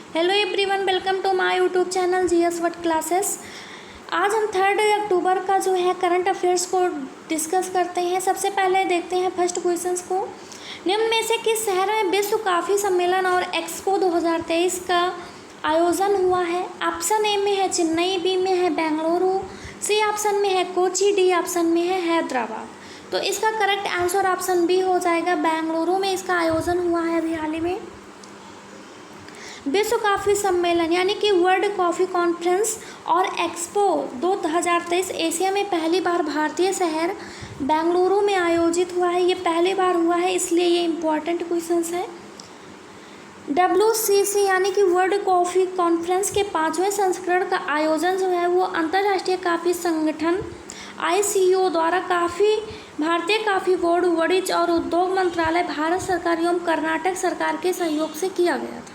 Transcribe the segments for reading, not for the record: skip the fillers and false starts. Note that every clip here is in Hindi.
Hello everyone, welcome to my YouTube channel GS what classes. आज हम 3 अक्टूबर का जो है करंट अफेयर्स को डिस्कस करते हैं। सबसे पहले देखते हैं फर्स्ट क्वेश्चंस को। निम्न में से किस शहर में विश्व काफ़ी सम्मेलन और एक्सपो 2023 का आयोजन हुआ है? ऑप्शन ए में है चेन्नई, बी में है बेंगलुरु, सी ऑप्शन में है कोची, डी ऑप्शन में है हैदराबाद। तो इसका करेक्ट आंसर ऑप्शन बी हो जाएगा, बेंगलुरु में इसका आयोजन हुआ है अभी हाल ही में। विश्व कॉफ़ी सम्मेलन यानी कि वर्ल्ड कॉफ़ी कॉन्फ्रेंस और एक्सपो 2023 एशिया में पहली बार भारतीय शहर बेंगलुरु में आयोजित हुआ है। ये पहली बार हुआ है, इसलिए ये इम्पोर्टेंट क्वेश्चंस है। WCC यानी कि वर्ल्ड कॉफ़ी कॉन्फ्रेंस के 5वें संस्करण का आयोजन जो है वो अंतर्राष्ट्रीय कॉफ़ी संगठन ICO द्वारा भारतीय कॉफ़ी बोर्ड, वाणिज्य और उद्योग मंत्रालय, भारत सरकार एवं कर्नाटक सरकार के सहयोग से किया गया था।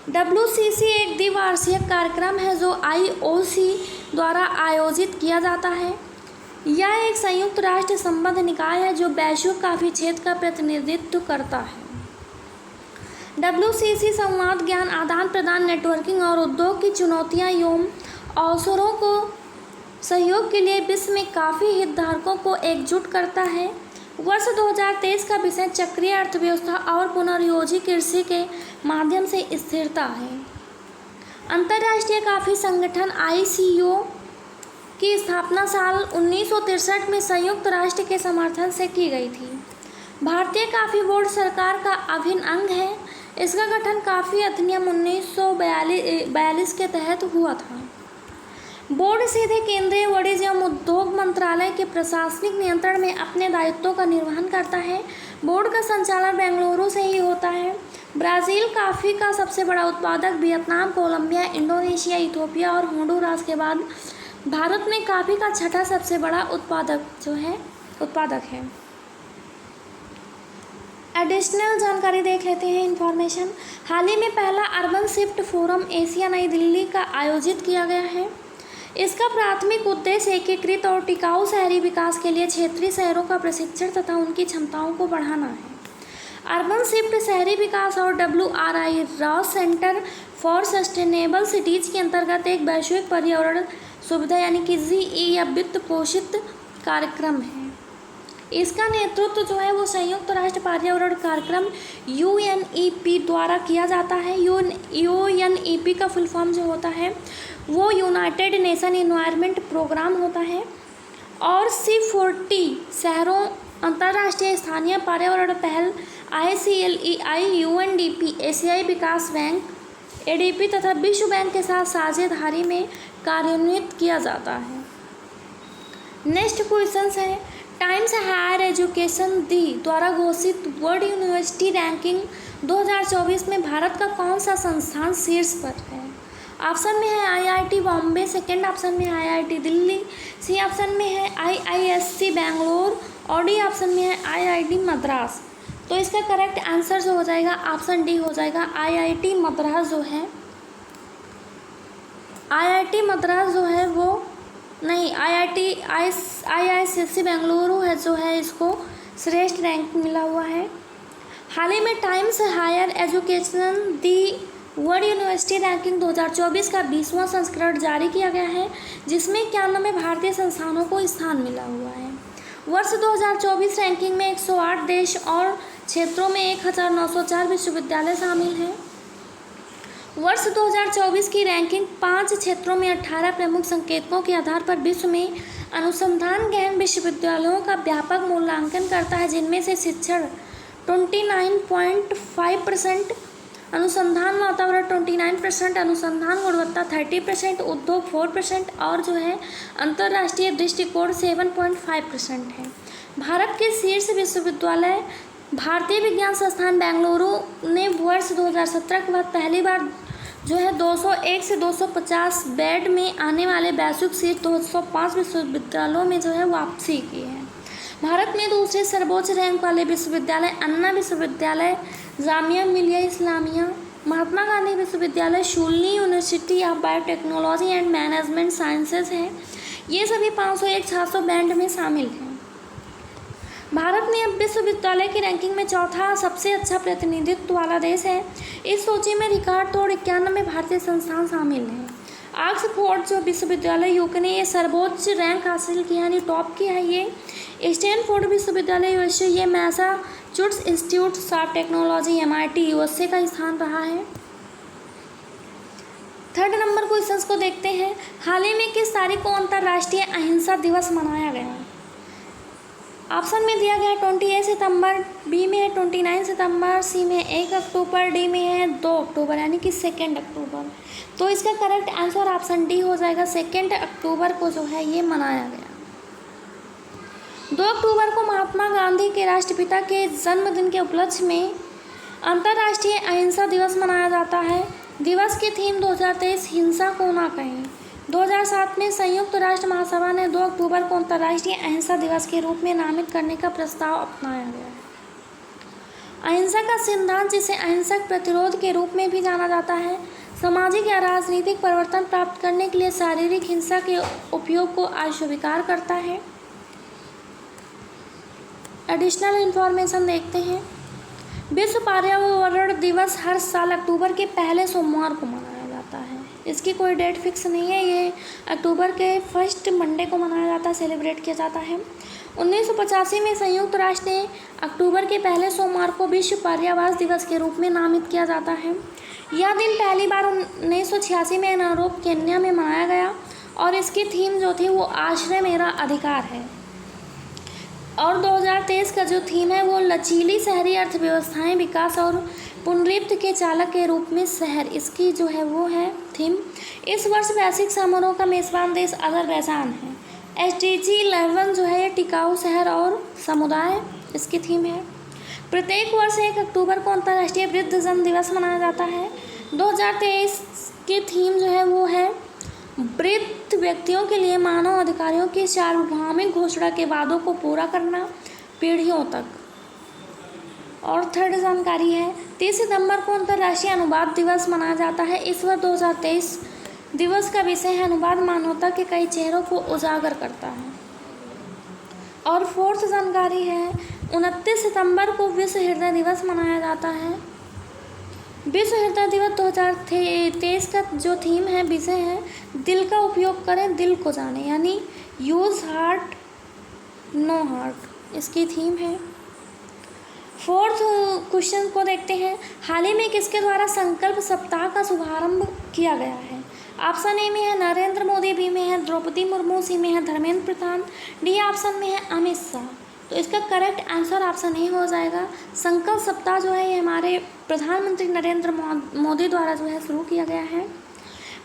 WCC एक द्विवार्षिक कार्यक्रम है जो IOC द्वारा आयोजित किया जाता है। यह एक संयुक्त राष्ट्र संबंध निकाय है जो वैश्विक कॉफ़ी क्षेत्र का प्रतिनिधित्व करता है। WCC संवाद, ज्ञान आदान प्रदान, नेटवर्किंग और उद्योग की चुनौतियां एवं अवसरों को सहयोग के लिए विश्व में काफ़ी हितधारकों को एकजुट करता है। वर्ष 2023 का विषय चक्रीय अर्थव्यवस्था और पुनर्योजी कृषि के माध्यम से स्थिरता है। अंतर्राष्ट्रीय कॉफ़ी संगठन ICO की स्थापना साल 1963 में संयुक्त राष्ट्र के समर्थन से की गई थी। भारतीय कॉफ़ी बोर्ड सरकार का अभिन्न अंग है। इसका गठन कॉफ़ी अधिनियम 1942 के तहत हुआ था। बोर्ड सीधे केंद्रीय वाणिज्य एवं उद्योग मंत्रालय के प्रशासनिक नियंत्रण में अपने दायित्वों का निर्वहन करता है। बोर्ड का संचालन बेंगलुरु से ही होता है। ब्राज़ील कॉफ़ी का सबसे बड़ा उत्पादक, वियतनाम, कोलंबिया, इंडोनेशिया, इथियोपिया और होंडुरास के बाद भारत में कॉफ़ी का छठा सबसे बड़ा उत्पादक है। एडिशनल जानकारी देख लेते हैं, इंफॉर्मेशन। हाल ही में पहला अर्बन शिफ्ट फोरम एशिया नई दिल्ली का आयोजित किया गया है। इसका प्राथमिक उद्देश्य एकीकृत और टिकाऊ शहरी विकास के लिए क्षेत्रीय शहरों का प्रशिक्षण तथा उनकी क्षमताओं को बढ़ाना है। अर्बन शिफ्ट शहरी विकास और WRI Ross centre for sustainable cities के अंतर्गत एक वैश्विक पर्यावरण सुविधा यानी कि GE या वित्त पोषित कार्यक्रम है। इसका नेतृत्व जो है वो संयुक्त राष्ट्र पर्यावरण कार्यक्रम UNEP द्वारा किया जाता है। UNEP का फुल फॉर्म जो होता है वो यूनाइटेड नेशन एनवायरनमेंट प्रोग्राम होता है। और C40 शहरों, अंतर्राष्ट्रीय स्थानीय पर्यावरण पहल ICLEI, UNDP, एशियाई विकास बैंक ADB तथा विश्व बैंक के साथ साझेदारी में कार्यान्वित किया जाता है। नेक्स्ट क्वेश्चन है, टाइम्स हायर एजुकेशन दी द्वारा घोषित वर्ल्ड यूनिवर्सिटी रैंकिंग 2024 में भारत का कौन सा संस्थान शीर्ष पर है? ऑप्शन में है IIT बॉम्बे, सेकेंड ऑप्शन में है IIT दिल्ली, सी ऑप्शन में है IISc बेंगलोर और डी ऑप्शन में है IIT मद्रास। तो इसका करेक्ट आंसर जो हो जाएगा ऑप्शन डी हो जाएगा। IIT मद्रास जो है वो नहीं, IISc बेंगलुरु है जो है इसको श्रेष्ठ रैंक मिला हुआ है। हाल ही में Times Higher Education the World University Ranking 2024 का 20वां संस्करण जारी किया गया है, जिसमें 91 भारतीय संस्थानों को स्थान मिला हुआ है। वर्ष 2024 रैंकिंग में 108 देश और क्षेत्रों में 1904 विश्वविद्यालय शामिल हैं। वर्ष 2024 की रैंकिंग 5 क्षेत्रों में 18 प्रमुख संकेतकों के आधार पर विश्व में अनुसंधान गहन विश्वविद्यालयों का व्यापक मूल्यांकन करता है, जिनमें से शिक्षण 29.5%, अनुसंधान वातावरण 29%, अनुसंधान गुणवत्ता 30%, उद्योग 4% और जो है अंतर्राष्ट्रीय दृष्टिकोण 7.5% है। भारत के शीर्ष विश्वविद्यालय भारतीय विज्ञान संस्थान बेंगलुरु ने वर्ष 2017 के बाद पहली बार जो है 201 से 250 बेड में आने वाले वैश्विक शीर्ष 205 विश्वविद्यालयों में जो है वापसी की है। भारत में दूसरे सर्वोच्च रैंक वाले विश्वविद्यालय अन्ना विश्वविद्यालय, जामिया मिलिया इस्लामिया, महात्मा गांधी विश्वविद्यालय, Shoolini university of biotechnology and management sciences है। ये सभी 501 600 बैंड में शामिल हैं। भारत में अब विश्वविद्यालय की रैंकिंग में चौथा सबसे अच्छा प्रतिनिधित्व वाला देश है। इस सूची में रिकॉर्ड तोड़ 91 भारतीय संस्थान शामिल हैं। ऑक्सफोर्ड जो विश्वविद्यालय यूके ने ये सर्वोच्च रैंक हासिल किया, यानी टॉप की है ये। स्टैनफोर्ड विश्वविद्यालय यूएसए, ये Massachusetts institute of technology MIT USA का स्थान रहा है। थर्ड नंबर क्वेश्चंस को देखते हैं। हाल ही में किस तारीख को अंतर्राष्ट्रीय अहिंसा दिवस मनाया गया? ऑप्शन में दिया गया 28 सितंबर, बी में है 29 सितंबर, सी में 1 अक्टूबर, डी में है 2 अक्टूबर यानी कि 2 अक्टूबर। तो इसका करेक्ट आंसर ऑप्शन डी हो जाएगा। 2 अक्टूबर को जो है ये मनाया गया। 2 अक्टूबर को महात्मा गांधी के राष्ट्रपिता के जन्मदिन के उपलक्ष्य में अंतर्राष्ट्रीय अहिंसा दिवस मनाया जाता है। दिवस की थीम 2023 हिंसा को ना कहें। 2007 में संयुक्त राष्ट्र महासभा ने 2 अक्टूबर को अंतर्राष्ट्रीय अहिंसा दिवस के रूप में नामित करने का प्रस्ताव अपनाया गया है। अहिंसा का सिद्धांत, जिसे अहिंसक प्रतिरोध के रूप में भी जाना जाता है, सामाजिक या राजनीतिक परिवर्तन प्राप्त करने के लिए शारीरिक हिंसा के उपयोग को अस्वीकार करता है। एडिशनल इंफॉर्मेशन देखते हैं। विश्व पर्यावरण दिवस हर साल अक्टूबर के पहले सोमवार को मनाया जाता है। इसकी कोई डेट फिक्स नहीं है, ये अक्टूबर के फर्स्ट मंडे को मनाया जाता है, सेलिब्रेट किया जाता है। 1985 में संयुक्त राष्ट्र ने अक्टूबर के पहले सोमवार को विश्व पर्यावरण दिवस के रूप में नामित किया जाता है। यह दिन पहली बार 1986 में नैरोबी केन्या में मनाया गया और इसकी थीम जो थी वो आश्रय मेरा अधिकार है। और 2023 का जो थीम है वो लचीली शहरी अर्थव्यवस्थाएं, विकास और पुनरुत्थान के चालक के रूप में शहर, इसकी जो है वो है थीम। इस वर्ष वैश्विक समारोह का मेज़बान देश अज़रबैजान है। SDG 11 जो है ये टिकाऊ शहर और समुदाय, इसकी थीम है। प्रत्येक वर्ष 1 अक्टूबर को अंतर्राष्ट्रीय वृद्धजन दिवस मनाया जाता है। 2023 की थीम जो है वो है वृद्ध व्यक्तियों के लिए मानव अधिकारों की सार्वभौमिक घोषणा के वादों को पूरा करना पीढ़ियों तक। और थर्ड जानकारी है 30 सितंबर को अंतर्राष्ट्रीय अनुवाद दिवस मनाया जाता है। इस वर्ष 2023 दिवस का विषय है अनुवाद मानवता के कई चेहरों को उजागर करता है। और फोर्थ जानकारी है 29 सितंबर को विश्व हृदय दिवस मनाया जाता है। विश्व हृदय दिवस 2023 का जो थीम है, विषय है दिल का उपयोग करें, दिल को जाने, यानी यूज़ हार्ट नो हार्ट, इसकी थीम है। फोर्थ क्वेश्चन को देखते हैं। हाल ही में किसके द्वारा संकल्प सप्ताह का शुभारंभ किया गया है? ऑप्शन ए में है नरेंद्र मोदी, बी में है द्रौपदी मुर्मू, सी में है धर्मेंद्र प्रधान, डी ऑप्शन में है अमित शाह। तो इसका करेक्ट आंसर ऑप्शन ए हो जाएगा। संकल्प सप्ताह जो है ये हमारे प्रधानमंत्री नरेंद्र मोदी द्वारा जो है शुरू किया गया है।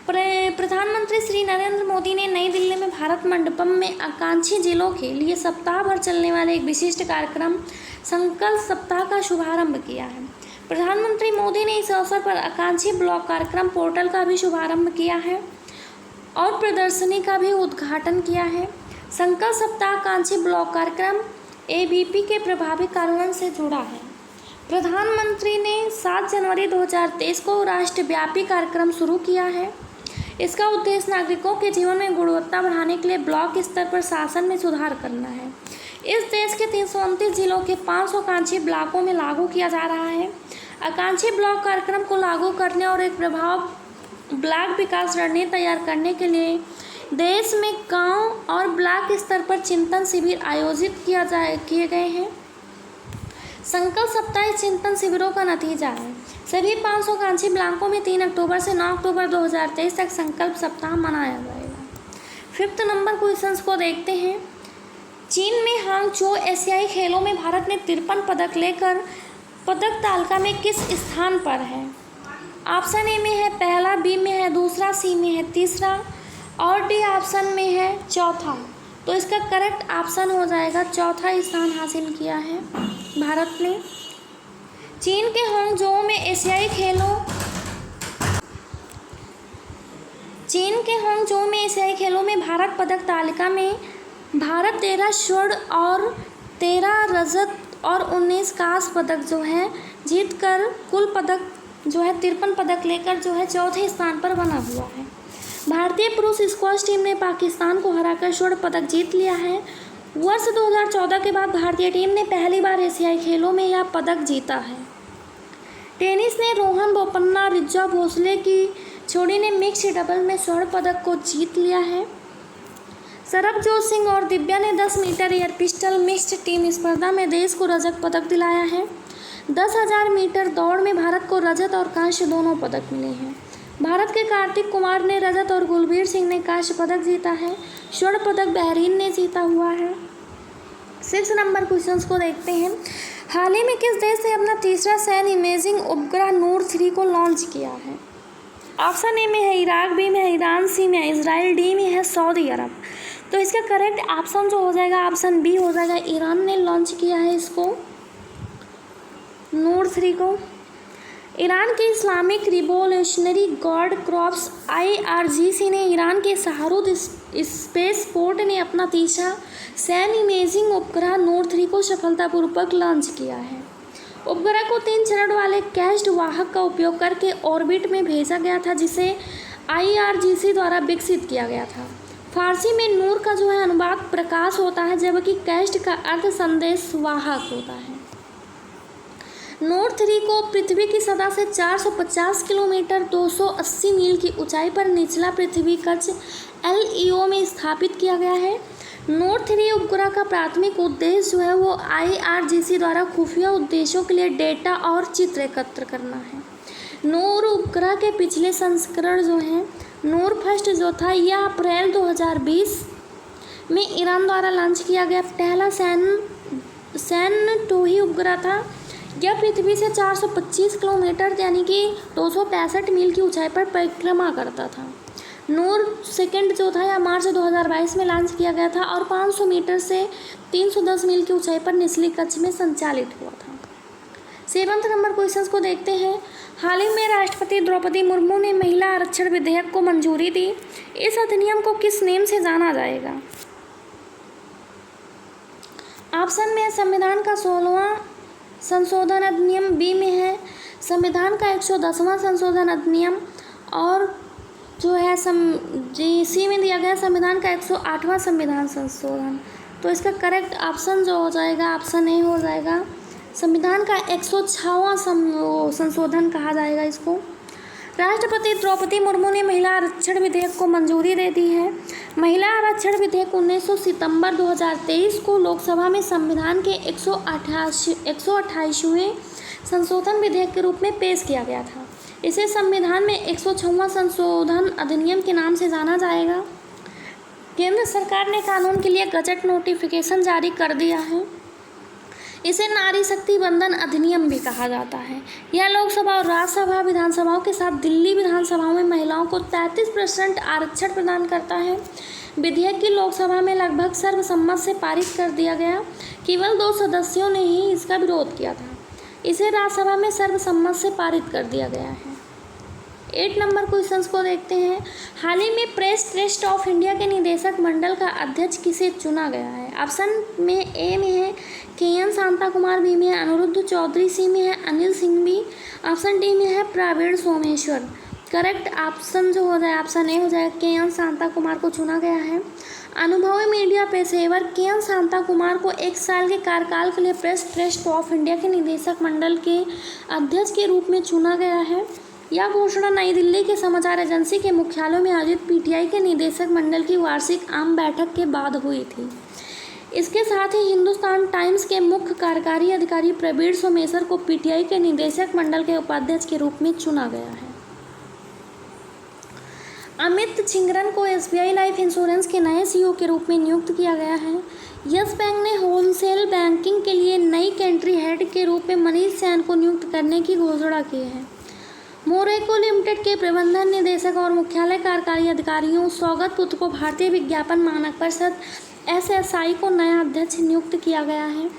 प्रधानमंत्री श्री नरेंद्र मोदी ने नई दिल्ली में भारत मंडपम में आकांक्षी जिलों के लिए सप्ताह भर चलने वाले एक विशिष्ट कार्यक्रम संकल्प सप्ताह का शुभारंभ किया है। प्रधानमंत्री मोदी ने इस अवसर पर आकांक्षी ब्लॉक कार्यक्रम पोर्टल का भी शुभारंभ किया है और प्रदर्शनी का भी उद्घाटन किया है। संकल्प सप्ताह आकांक्षी ब्लॉक कार्यक्रम ABP के प्रभावी कार्यान्वयन से जुड़ा है। प्रधानमंत्री ने 7 जनवरी 2023 को राष्ट्रव्यापी कार्यक्रम शुरू किया है। इसका उद्देश्य नागरिकों के जीवन में गुणवत्ता बढ़ाने के लिए ब्लॉक स्तर पर शासन में सुधार करना है। इस देश के 329 जिलों के 500 आकांक्षी ब्लॉकों में लागू किया जा रहा है। आकांक्षी ब्लॉक कार्यक्रम को लागू करने और एक प्रभाव ब्लॉक विकास रणनीति तैयार करने के लिए देश में गांव और ब्लॉक स्तर पर चिंतन शिविर आयोजित किए गए हैं। संकल्प सप्ताह चिंतन शिविरों का नतीजा है। सभी 500 आकांक्षी ब्लॉकों में 3 अक्टूबर से 9 अक्टूबर 2023 तक संकल्प सप्ताह मनाया जाएगा। फिफ्थ नंबर क्वेश्चंस को देखते हैं। चीन में हांगझो एशियाई खेलों में भारत ने 53 पदक लेकर पदक तालिका में किस स्थान पर है? ऑप्शन ए में है पहला, बी में है दूसरा, सी में है तीसरा और डी ऑप्शन में है चौथा। तो इसका करेक्ट ऑप्शन हो जाएगा चौथा स्थान हासिल किया है भारत ने। चीन के हांगझो में एशियाई खेलों में भारत पदक तालिका में भारत 13 स्वर्ण और 13 रजत और 19 कांस्य पदक जो है जीतकर कुल पदक जो है 53 पदक लेकर जो है चौथे स्थान पर बना हुआ है। भारतीय पुरुष स्क्वॉश टीम ने पाकिस्तान को हराकर स्वर्ण पदक जीत लिया है वर्ष 2014 के बाद भारतीय टीम ने पहली बार एशियाई खेलों में यह पदक जीता है। टेनिस ने रोहन बोपन्ना, ऋचा भोसले की जोड़ी ने मिक्स्ड डबल में स्वर्ण पदक को जीत लिया है। सरबजोत सिंह और दिव्या ने 10 metre air pistol mixed team स्पर्धा में देश को रजत पदक दिलाया है। 10,000 मीटर दौड़ में भारत को रजत और कांस्य दोनों पदक मिले हैं। भारत के कार्तिक कुमार ने रजत और गुलबीर सिंह ने कांस्य पदक जीता है। स्वर्ण पदक बहरीन ने जीता हुआ है। 6 नंबर क्वेश्चंस को देखते हैं। हाल ही में किस देश ने अपना तीसरा सैन्य इमेजिंग उपग्रह नूर 3 को लॉन्च किया है? ऑप्शन ए में है इराक, बी में है ईरान, सी में है इजराइल, डी में है सऊदी अरब। तो इसका करेक्ट ऑप्शन जो हो जाएगा ऑप्शन बी हो जाएगा। ईरान ने लॉन्च किया है इसको, नूर 3 को। ईरान के Islamic revolutionary guard corps IRGC ने ईरान के शाहरुद स्पेस पोर्ट ने अपना तीसरा सैन्य इमेजिंग उपग्रह नूर 3 को सफलतापूर्वक लॉन्च किया है। उपग्रह को 3 चरण वाले कैश्ड वाहक का उपयोग करके ऑर्बिट में भेजा गया था, जिसे IRGC द्वारा विकसित किया गया था। फारसी में नूर का जो है अनुवाद प्रकाश होता है, जबकि कैश्ड का अर्थ संदेश वाहक होता है। नूर 3 को पृथ्वी की सतह से 450 किलोमीटर 280 मील की ऊंचाई पर निचला पृथ्वी कक्ष LEO में स्थापित किया गया है। नूर 3 उपग्रह का प्राथमिक उद्देश्य जो है वो IRGC द्वारा खुफिया उद्देश्यों के लिए डेटा और चित्र एकत्र करना है। नूर उपग्रह के पिछले संस्करण जो हैं, नूर फर्स्ट जो था यह अप्रैल 2020 में ईरान द्वारा लॉन्च किया गया पहला सैन्य टोही उपग्रह था। यह पृथ्वी से 425 किलोमीटर यानी कि 265 मील की ऊंचाई पर परिक्रमा करता था। नूर सेकंड जो था यह मार्च 2022 में लॉन्च किया गया था और 500 मीटर से 310 मील की ऊंचाई पर निचली कक्ष में संचालित हुआ था। 7 नंबर क्वेश्चंस को देखते हैं। हाल ही में राष्ट्रपति द्रौपदी मुर्मू ने महिला आरक्षण विधेयक को मंजूरी दी। इस अधिनियम को किस नेम से जाना जाएगा? ऑप्शन में संविधान का 16वां संशोधन अधिनियम, बी में है संविधान का 110वां संशोधन अधिनियम और जो है सी में दिया गया संविधान का 108वां संविधान संशोधन। तो इसका करेक्ट ऑप्शन जो हो जाएगा ऑप्शन ए हो जाएगा। संविधान का 106वां संशोधन कहा जाएगा इसको। राष्ट्रपति द्रौपदी मुर्मू ने महिला आरक्षण विधेयक को मंजूरी दे दी है। महिला आरक्षण विधेयक 19 सितंबर 2023 को लोकसभा में संविधान के 128वें संशोधन विधेयक के रूप में पेश किया गया था। इसे संविधान में 106वां संशोधन अधिनियम के नाम से जाना जाएगा। केंद्र सरकार ने कानून के लिए गजट नोटिफिकेशन जारी कर दिया है। इसे नारी शक्ति बंधन अधिनियम भी कहा जाता है। यह लोकसभा और राज्यसभा विधानसभाओं के साथ दिल्ली विधानसभाओं में महिलाओं को 33% आरक्षण प्रदान करता है। विधेयक की लोकसभा में लगभग सर्वसम्मत से पारित कर दिया गया। केवल 2 सदस्यों ने ही इसका विरोध किया था। इसे राज्यसभा में सर्वसम्मत से पारित कर दिया गया है। 8 नंबर क्वेश्चंस को देखते हैं। हाल ही में प्रेस ट्रस्ट ऑफ इंडिया के निदेशक मंडल का अध्यक्ष किसे चुना गया है? ऑप्शन में ए में है KN शांता कुमार, बी में है अनिरुद्ध चौधरी, सी में है अनिल सिंघवी, ऑप्शन डी में है प्रवीण सोमेश्वर। करेक्ट ऑप्शन जो हो जाए ऑप्शन ए हो जाएगा। KN शांता कुमार को चुना गया है। अनुभवी मीडिया पेशेवर KN शांता कुमार को 1 साल के कार्यकाल के लिए प्रेस ट्रस्ट ऑफ इंडिया के निदेशक मंडल के अध्यक्ष के रूप में चुना गया है। यह घोषणा नई दिल्ली के समाचार एजेंसी के मुख्यालय में आयोजित PTI के निदेशक मंडल की वार्षिक आम बैठक के बाद हुई थी। इसके साथ ही हिंदुस्तान टाइम्स के मुख्य कार्यकारी अधिकारी प्रवीण सोमेश्वर को PTI के निदेशक मंडल के उपाध्यक्ष के रूप में चुना गया है। अमित छिंगरन को SBI लाइफ इंश्योरेंस के नए CEO के रूप में नियुक्त किया गया है। यस बैंक ने होलसेल बैंकिंग के लिए नई कंट्री हेड के रूप में मनीष सैन को नियुक्त करने की घोषणा की है। मोरेको लिमिटेड के प्रबंधन निदेशक और मुख्यालय कार्यकारी अधिकारियों सौगत पुत्र को भारतीय विज्ञापन मानक परिषद SSI को नया अध्यक्ष नियुक्त किया गया है।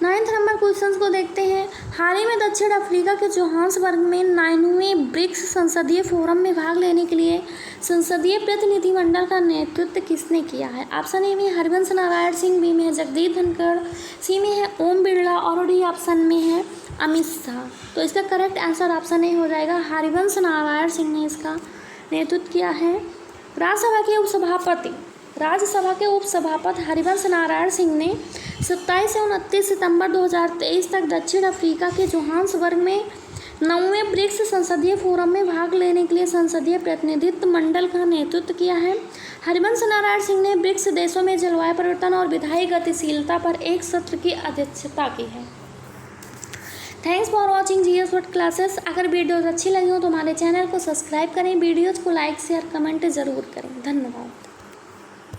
9 नंबर क्वेश्चंस को देखते हैं। हाल ही में दक्षिण अफ्रीका के जोहान्सबर्ग में 9वें ब्रिक्स संसदीय फोरम में भाग लेने के लिए संसदीय प्रतिनिधिमंडल का नेतृत्व किसने किया है? ऑप्शन ए में हरिवंश नारायण सिंह, बी में है जगदीप धनखड़, सी में है ओम बिरला और डी ऑप्शन में है अमित शाह। तो इसका करेक्ट आंसर ऑप्शन ए हो जाएगा। हरिवंश नारायण सिंह ने इसका नेतृत्व किया है। राज्यसभा के उपसभापति राज्यसभा के उपसभापति हरिवंश नारायण सिंह ने 27 से 29 सितंबर 2023 तक दक्षिण अफ्रीका के जोहान्सबर्ग में 9वें ब्रिक्स संसदीय फोरम में भाग लेने के लिए संसदीय प्रतिनिधित्व मंडल का नेतृत्व किया है। हरिवंश नारायण सिंह ने ब्रिक्स देशों में जलवायु परिवर्तन और विधायी गतिशीलता पर एक सत्र की अध्यक्षता की है। Thanks for watching GS word classes. अगर वीडियोज़ अच्छी लगी हो तो हमारे चैनल को सब्सक्राइब करें, वीडियोज़ को लाइक शेयर कमेंट ज़रूर करें। धन्यवाद।